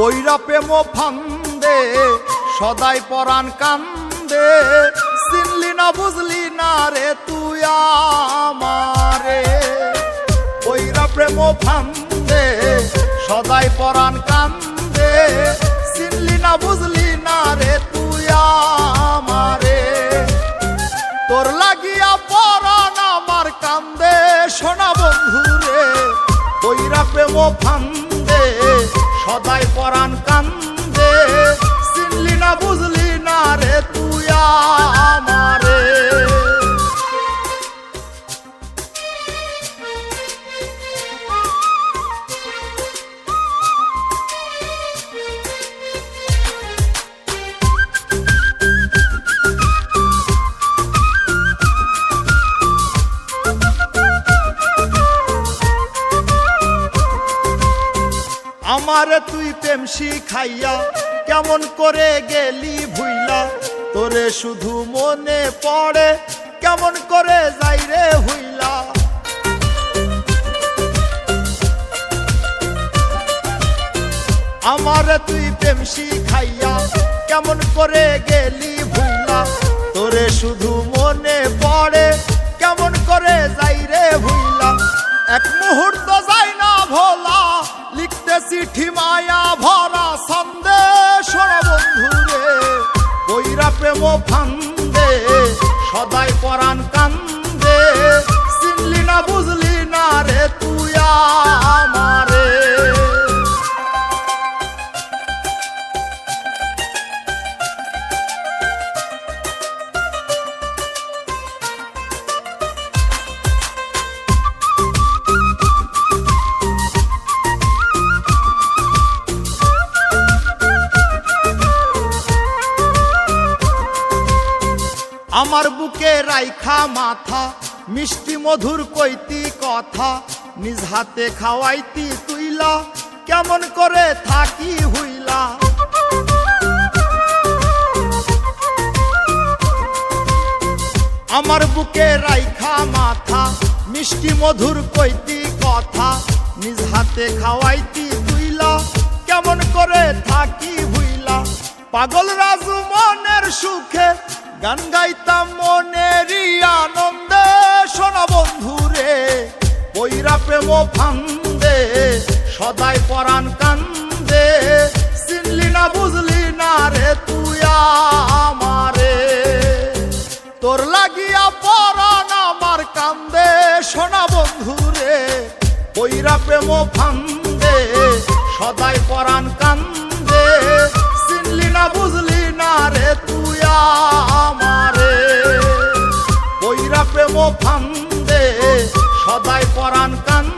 পইরা প্রেম ফান্দে সদাই পরাণ কান্দে, চিনলি না বুঝলি না রে তুই আমারে। পইরা প্রেম ফান্দে সদাই পরাণ কান্দে, চিনলি না বুঝলি না রে তুই আমারে। তোর লাগিয়া পরাণ আমার কান্দে সোনা বন্ধুরে, পইরা প্রেম ফান্দে সদাই পরাণ কান্দে, চিনলি না বুঝলি না রে তুই আমারে। আমারে তুই প্রেম শিখাইয়া কেমন করে গেলি ভুইলা, তোরে শুধু মনে পড়ে কেমন করে যাই রে হইলা। আমারে তুই প্রেম শিখাইয়া কেমন করে গেলি ভুইলা, তোরে শুধু মনে পড়ে কেমন করে যাই রে ভুইলা। এক মুহূর্ত যাই না ভোলা, লিখতে চিঠি মায়া ভরা সন্দেশ বন্ধুরে, পইরা প্রেম ফান্দে সদাই পরাণ কান্দে, চিনলি না বুঝলি না রে তুই আমারে। আমার বুকে রাইখা মাথা মিষ্টি মধুর কইতি কথা, নিজ হাতে খাওয়াইতি তুইলা কেমন করে থাকি হইলা। আমার বুকে রাইখা মাথা মিষ্টি মধুর কইতি কথা, নিজ হাতে খাওয়াইতি তুইলা কেমন করে থাকি হইলা। পাগল রাজু মনের সুখে গান গাইতাম মনেরই আনন্দে সোনা বন্ধুরে, পইরা প্রেম ফান্দে সদাই পরাণ কান্দে, চিনলি না বুঝলি না রে তুই আমারে। তোর লাগিয়া পরাণ আমার কান্দে সোনা বন্ধুরে, পইরা প্রেম ফান্দে সদাই পরাণ কান্দে, চিনলি না বুঝলি না রে তুই আমারে। পইরা প্রেম ফান্দে সদাই পরাণ কান্দে।